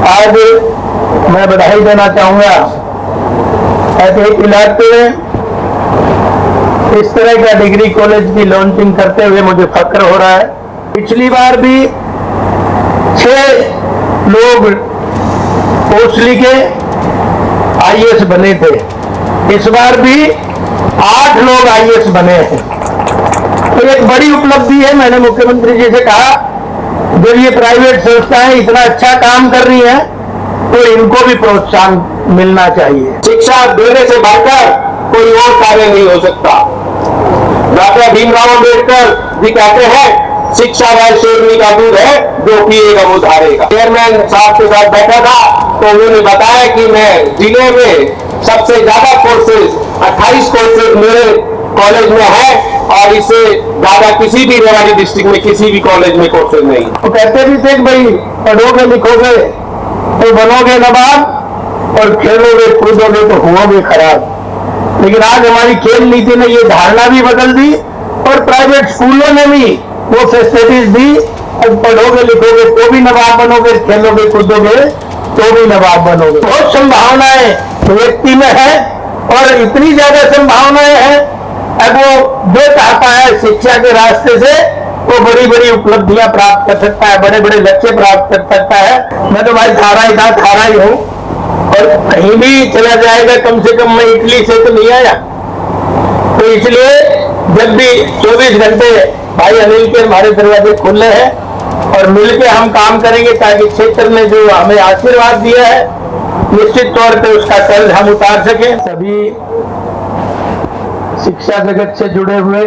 आज मैं बधाई देना चाहूंगा ऐसे एक इलाके में इस तरह का डिग्री कॉलेज की लॉन्चिंग करते हुए मुझे फक्र हो रहा है। पिछली बार भी 6 लोग पोस्ट लिखे आईएएस बने थे, इस बार भी 8 लोग आईएएस बने हैं। तो एक बड़ी उपलब्धि है। मैंने मुख्यमंत्री जी से कहा जब ये प्राइवेट संस्थाएं इतना अच्छा काम कर रही हैं तो इनको भी प्रोत्साहन मिलना चाहिए। शिक्षा देने से बढ़कर कोई और कार्य नहीं हो सकता। डॉक्टर भीमराव अम्बेडकर भी कहते हैं शिक्षा वह शेरनी का दूध है जो पिएगा वो धारेगा। चेयरमैन साहब के साथ बैठा था तो उन्होंने बताया कि मैं जिले में सबसे ज्यादा कोर्सेज 28 कोर्सेज मेरे कॉलेज में है और इससे ज्यादा किसी भी रेवाड़ी डिस्ट्रिक्ट में किसी भी कॉलेज में कोर्सेज नहीं। वो कहते भी थे कि भाई पढ़ोगे लिखोगे तो बनोगे नवाब और खेलोगे कूदोगे तो हुओगे खराब। लेकिन आज हमारी खेल नीति ने ये धारणा भी बदल दी और प्राइवेट स्कूलों ने भी वो फैसिलिटीज दी। अब पढ़ोगे लिखोगे तो भी नवाब बनोगे, खेलोगे कूदोगे तो भी नवाब बनोगे। बहुत संभावनाएं व्यक्ति में है और इतनी ज्यादा संभावनाएं हैं। अब वो जो चाहता है शिक्षा के रास्ते से वो बड़ी बड़ी उपलब्धियां प्राप्त कर सकता है, बड़े बड़े लक्ष्य प्राप्त कर सकता है। मैं तो भाई थारा ही था, थारा ही हूँ और कहीं भी चला जाएगा कम से कम मैं इटली से तो नहीं आया। तो इसलिए जब भी 24 घंटे भाई अनिल के हमारे दरवाजे खुले हैं और मिलकर हम काम करेंगे ताकि क्षेत्र ने जो हमें आशीर्वाद दिया है निश्चित तौर पे उसका कर्ज हम उतार सकें। सभी शिक्षा जगत से जुड़े हुए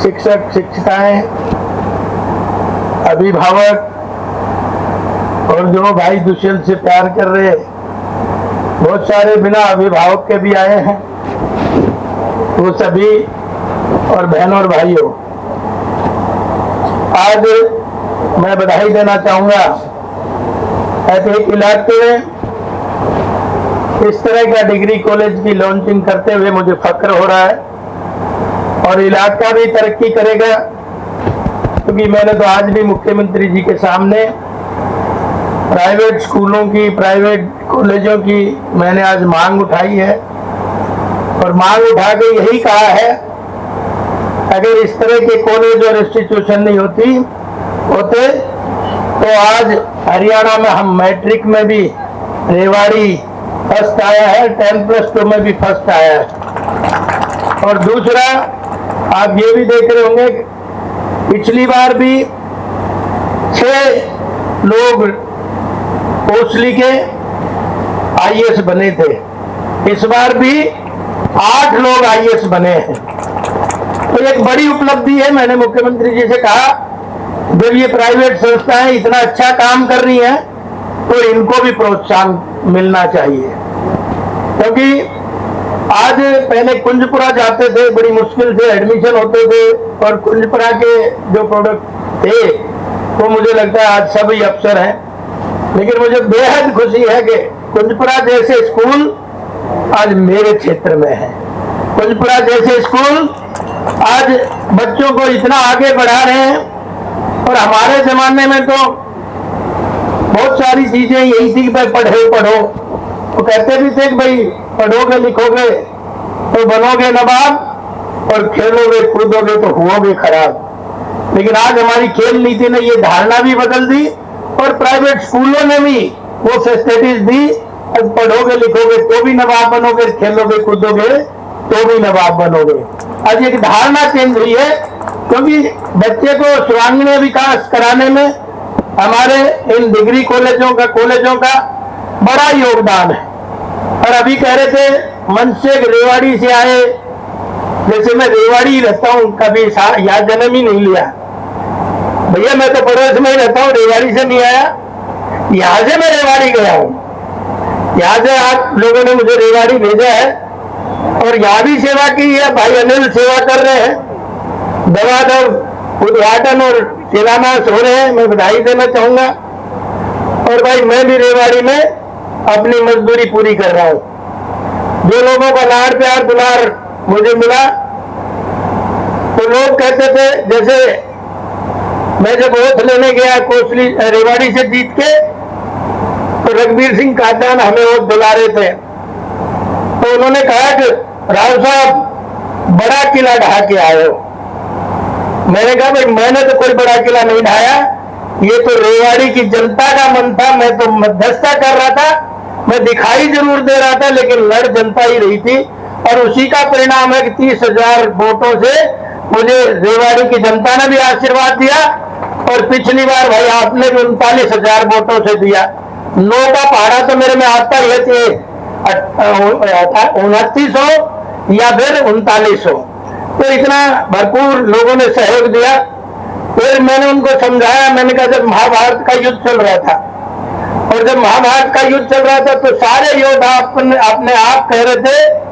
शिक्षक शिक्षिकाएं, अभिभावक और जो भाई दुष्यंत से प्यार कर रहे, बहुत सारे बिना अभिभावक के भी आए हैं, वो सभी और बहनों और भाइयों, आज मैं बधाई देना चाहूंगा ऐसे एक इलाके में इस तरह का डिग्री कॉलेज की लॉन्चिंग करते हुए मुझे फक्र हो रहा है और इलाका भी तरक्की करेगा। क्योंकि मैंने तो आज भी मुख्यमंत्री जी के सामने प्राइवेट स्कूलों की, प्राइवेट कॉलेजों की मैंने आज मांग उठाई है और मांग उठा के यही कहा है अगर इस तरह के कॉलेज और इंस्टीट्यूशन नहीं होते तो आज हरियाणा में हम मैट्रिक में भी रेवाड़ी फर्स्ट आया है, 10+2 में भी फर्स्ट आया है। और दूसरा आप ये भी देख रहे होंगे पिछली बार भी 6 लोग पोस्ट लिखे आईएएस बने थे, इस बार भी 8 लोग आईएएस बने हैं। तो एक बड़ी उपलब्धि है। मैंने मुख्यमंत्री जी से कहा जब ये प्राइवेट संस्थाएं इतना अच्छा काम कर रही हैं तो इनको भी प्रोत्साहन मिलना चाहिए। क्योंकि आज पहले कुंजपुरा जाते थे, बड़ी मुश्किल से एडमिशन होते थे और कुंजपुरा के जो प्रोडक्ट थे वो मुझे लगता है आज सभी अफसर हैं। लेकिन मुझे बेहद खुशी है कि कुंजपुरा जैसे स्कूल आज मेरे क्षेत्र में है। कुंजपुरा जैसे स्कूल आज बच्चों को इतना आगे बढ़ा रहे हैं और हमारे जमाने में तो बहुत सारी चीजें यही थी कि भाई पढ़ो। वो कहते भी थे कि भाई पढ़ोगे लिखोगे तो बनोगे नवाब और खेलोगे कूदोगे तो हुओगे खराब। लेकिन आज हमारी खेल नीति ने ये धारणा भी बदल दी और प्राइवेट स्कूलों ने भी वो फैसिलिटीज दी। अब पढ़ोगे लिखोगे तो भी नवाब बनोगे, खेलोगे कूदोगे तो भी नवाब बनोगे। आज एक धारणा चेंज हुई है क्योंकि बच्चे को सर्वांगीण विकास कराने में हमारे इन डिग्री कॉलेजों का बड़ा योगदान है। और अभी कह रहे थे मन से रेवाड़ी से आए, जैसे मैं रेवाड़ी रहता हूँ, कभी याद जन्म ही नहीं लिया भैया, मैं तो पड़ोस में ही रहता हूँ, रेवाड़ी से नहीं आया। यहाँ से मैं रेवाड़ी गया हूँ, यहाँ से आप लोगों ने मुझे रेवाड़ी भेजा है और यहाँ भी सेवा की है। भाई अनिल सेवा कर रहे हैं, दवा उद्घाटन और शिलान्यास हो रहे हैं, मैं बधाई देना चाहूंगा। और भाई मैं भी रेवाड़ी में अपनी मजदूरी पूरी कर रहा हूं। जो लोगों का लाड़ प्यार दुलार मुझे मिला तो लोग कहते थे, जैसे मैं जब वोट लेने गया कोसली रेवाड़ी से जीत के, तो रघुवीर सिंह काटान हमें वोट दिला रहे थे। तो उन्होंने कहा कि राव साहब बड़ा किला ढहा के आए हो। मैंने कहा भाई मैंने तो कोई बड़ा किला नहीं ढाया, ये तो रेवाड़ी की जनता का मन था। मैं तो मध्यस्थता कर रहा था, मैं दिखाई जरूर दे रहा था, लेकिन लड़ जनता ही रही थी। और उसी का परिणाम है कि 30,000 वोटों से मुझे रेवाड़ी की जनता ने भी आशीर्वाद दिया। और पिछली बार भाई आपने भी 39,000 वोटों से दिया। 9 का पहाड़ा तो मेरे में आता ही है, 2900 या फिर 3900। तो इतना भरपूर लोगों ने सहयोग दिया। फिर मैंने उनको समझाया, मैंने कहा जब महाभारत का युद्ध चल रहा था, और जब महाभारत का युद्ध चल रहा था तो सारे योद्धा अपने आप कह रहे थे,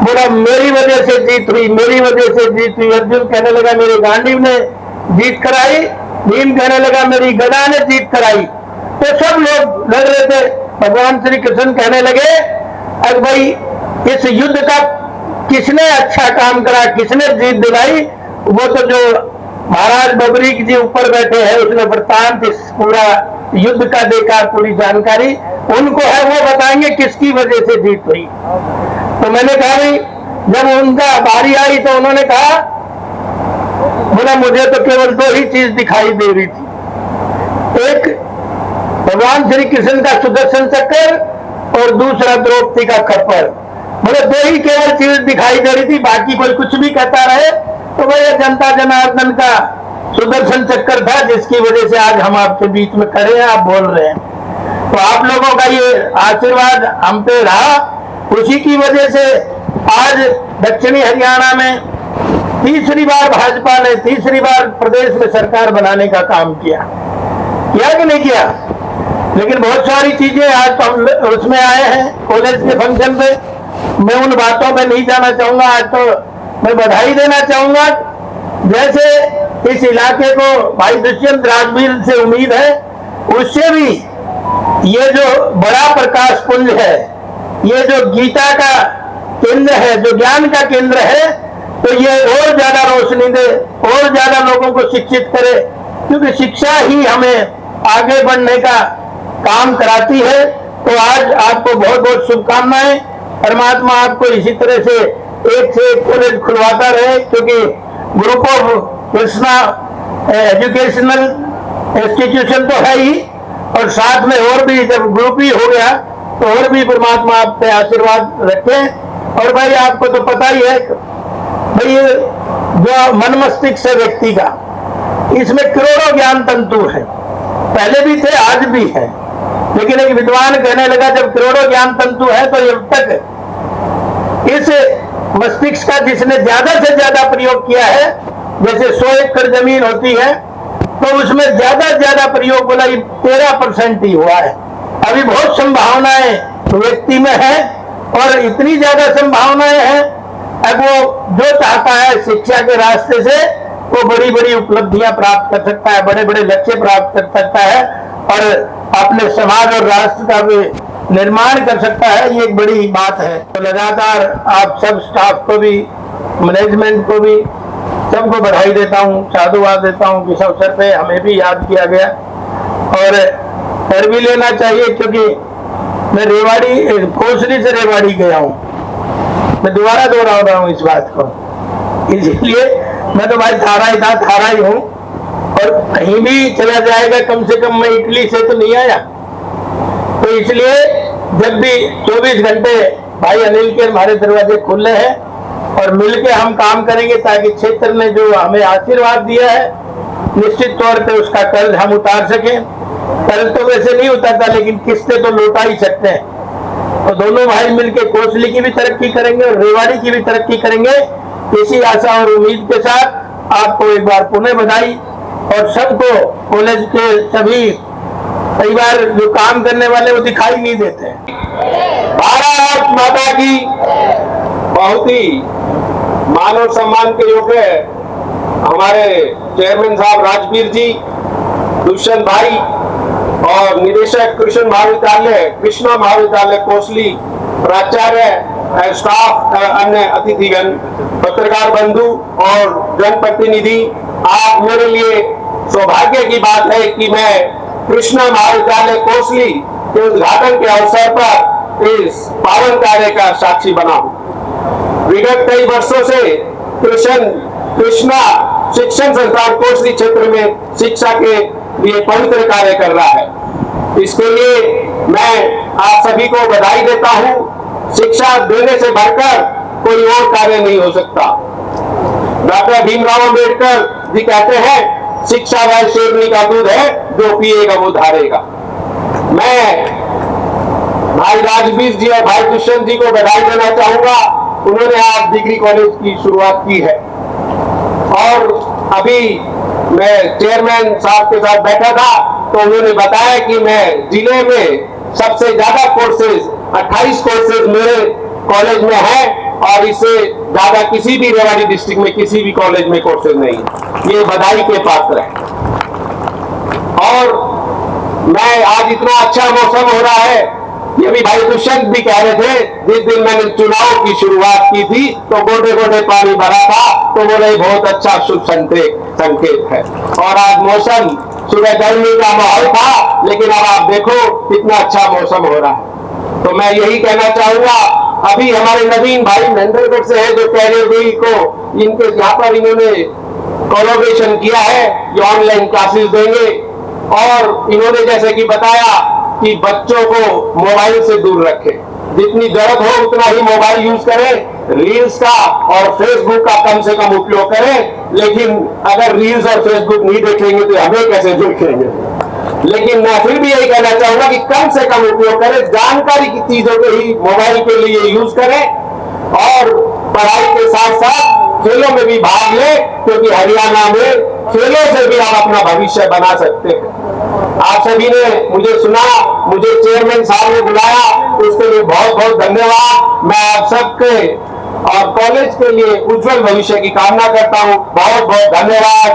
बोला मेरी वजह से जीत हुई, मेरी वजह से जीत हुई। अर्जुन कहने लगा मेरी गांडीव ने जीत कराई, भीम कहने लगा मेरी गदा ने जीत कराई। तो सब लोग लड़ रहे थे। भगवान श्री कृष्ण कहने लगे अरे भाई इस युद्ध का किसने अच्छा काम करा, किसने जीत दिलाई, वो तो जो महाराज बबरीक जी ऊपर बैठे हैं, उसने वृत्तांत इस पूरा युद्ध का देखा, पूरी जानकारी उनको है, वो बताएंगे किसकी वजह से जीत हुई। तो मैंने कहा भाई जब उनका बारी आई तो उन्होंने कहा, बोला मुझे तो केवल 2 ही चीज दिखाई दे रही थी, एक भगवान श्री कृष्ण का सुदर्शन चक्र और दूसरा द्रौपदी का खप्पर। बोले 2 ही केवल चीज दिखाई दे रही थी, बाकी कोई कुछ भी कहता रहे। तो भाई जनता जनार्दन का सुदर्शन चक्कर था, जिसकी वजह से आज हम आपके बीच में खड़े हैं, आप बोल रहे हैं। तो आप लोगों का ये आशीर्वाद हम पे रहा, उसी की वजह से आज दक्षिणी हरियाणा में तीसरी बार भाजपा ने तीसरी बार प्रदेश में सरकार बनाने का काम किया कि नहीं किया। लेकिन बहुत सारी चीजें आज तो हम उसमें आए हैं कॉलेज के फंक्शन पे, मैं उन बातों पे नहीं जाना चाहूंगा। आज तो मैं बधाई देना चाहूंगा, जैसे इस इलाके को भाई दुष्यंत राजवीर से उम्मीद है, उससे भी ये जो बड़ा प्रकाश पुंज है, ये जो गीता का केंद्र है, जो ज्ञान का केंद्र है, तो ये और ज्यादा रोशनी दे, और ज्यादा लोगों को शिक्षित करे, क्योंकि शिक्षा ही हमें आगे बढ़ने का काम कराती है। तो आज आपको बहुत बहुत शुभकामनाएं, परमात्मा आपको इसी तरह से एक कॉलेज खुलवाता रहे, क्योंकि group of Krishna educational institution तो है ही, और साथ में और भी जब ग्रुप ही हो गया तो और भी परमात्मा आप पे आशीर्वाद रखें। और भाई आपको तो पता ही है भाई जो मन मस्तिष्क है व्यक्ति का, इसमें करोड़ों ज्ञान तंतु है, पहले भी थे आज भी है। लेकिन एक विद्वान कहने लगा जब करोड़ों ज्ञान तंतु है तो जब तक इस मस्तिष्क का जिसने ज्यादा से ज्यादा प्रयोग किया है, जैसे 100 एकड़ जमीन होती है तो उसमें ज्यादा से ज्यादा प्रयोग बोला 13% ही हुआ है। अभी बहुत संभावनाएं व्यक्ति में है, और इतनी ज्यादा संभावनाएं हैं, अब वो जो चाहता है शिक्षा के रास्ते से वो बड़ी बड़ी उपलब्धियां प्राप्त कर सकता है, बड़े बड़े लक्ष्य प्राप्त कर सकता है, और अपने समाज और राष्ट्र का भी निर्माण कर सकता है। ये एक बड़ी बात है। तो लगातार आप सब स्टाफ को भी, मैनेजमेंट को भी, सबको बधाई देता हूँ, साधुवाद देता हूँ कि इस अवसर पे हमें भी याद किया गया, और कर भी लेना चाहिए, क्योंकि मैं रेवाड़ी कोसली से रेवाड़ी गया हूँ, मैं दोबारा दोहरा रहा हूँ इस बात को, इसलिए मैं तो भाई थारा ही था, थारा ही हूँ, और कहीं भी चला जाएगा, कम से कम मैं इटली से तो नहीं आया। तो इसलिए जब भी 24 घंटे भाई अनिल के हमारे दरवाजे खुले हैं, और मिलके हम काम करेंगे ताकि क्षेत्र ने जो हमें आशीर्वाद दिया है निश्चित तौर पे उसका कर्ज हम उतार सकें। कर्ज तो वैसे नहीं उतारता, लेकिन किस्तें तो लौटा ही सकते हैं। तो दोनों भाई मिलके कोसली की भी तरक्की करेंगे और रेवाड़ी की भी तरक्की करेंगे। इसी आशा और उम्मीद के साथ आपको एक बार पुनः बधाई, और सबको कॉलेज के सभी कई बार जो काम करने वाले वो दिखाई नहीं देते। भारत माता की बहुत ही मानव सम्मान के योग्य हमारे चेयरमैन साहब राजवीर जी, दुष्यंत भाई और निदेशक कृष्ण महाविद्यालय कोसली, प्राचार्य, स्टाफ, अन्य अतिथिगण, पत्रकार बंधु और जनप्रतिनिधि, आप मेरे लिए सौभाग्य की बात है कि मैं कृष्णा महाविद्यालय कोसली के उद्घाटन के अवसर पर इस पावन कार्य का साक्षी बना हूं। विगत कई वर्षों से कृष्णा शिक्षण संस्थान कोसली क्षेत्र में शिक्षा के लिए पवित्र कार्य कर रहा है। इसके लिए मैं आप सभी को बधाई देता हूं। शिक्षा देने से बढ़कर कोई और कार्य नहीं हो सकता। डॉक्टर भीमराव अंबेडकर जी कहते हैं, शिक्षा वह शेरनी का दूध है, जो पिएगा वो धारेगा। मैं भाई राजवीर जी और भाई दुष्यंत जी को बधाई देना चाहूंगा। उन्होंने आज डिग्री कॉलेज की शुरुआत की है और अभी मैं चेयरमैन साहब के साथ बैठा था तो उन्होंने बताया कि मैं जिले में सबसे ज्यादा कोर्सेज 28 कोर्सेज मेरे कॉलेज में है और इससे ज्यादा किसी भी रेवाड़ी डिस्ट्रिक्ट में किसी भी कॉलेज में कोर्सेज नहीं है। ये बधाई के पात्र है। और मैं आज इतना अच्छा मौसम हो रहा है, ये भी भाई दुष्यंत भी कह रहे थे, जिस दिन मैंने चुनाव की शुरुआत की थी तो गोडे गोडे पानी भरा था, तो बोले बहुत अच्छा शुभ संकेत है। और आज मौसम सुबह गर्मी का माहौल था, लेकिन अब आप देखो कितना अच्छा मौसम हो रहा है। तो मैं यही कहना चाहूंगा, अभी हमारे नवीन भाई महेंद्रगढ़ से है जो कैरियर व्हील को इनके यहाँ पर इन्होंने कोलैबोरेशन किया है, ये ऑनलाइन क्लासेस देंगे। और इन्होंने जैसे कि बताया कि बच्चों को मोबाइल से दूर रखें, जितनी जरूरत हो उतना ही मोबाइल यूज करें, रील्स का और फेसबुक का कम से कम उपयोग करें। लेकिन अगर रील्स और फेसबुक नहीं देखेंगे तो हमें कैसे देखेंगे। लेकिन मैं फिर भी यही कहना चाहूंगा कि कम से कम उपयोग करें, जानकारी की चीजों को ही मोबाइल के लिए यूज करें और पढ़ाई के साथ साथ खेलों में भी भाग लें, क्योंकि हरियाणा में खेलों से भी आप अपना भविष्य बना सकते हैं। आप सभी ने मुझे सुना, मुझे चेयरमैन साहब ने बुलाया, उसके लिए बहुत बहुत धन्यवाद। मैं आप सबके और कॉलेज के लिए उज्जवल भविष्य की कामना करता हूं। बहुत बहुत धन्यवाद।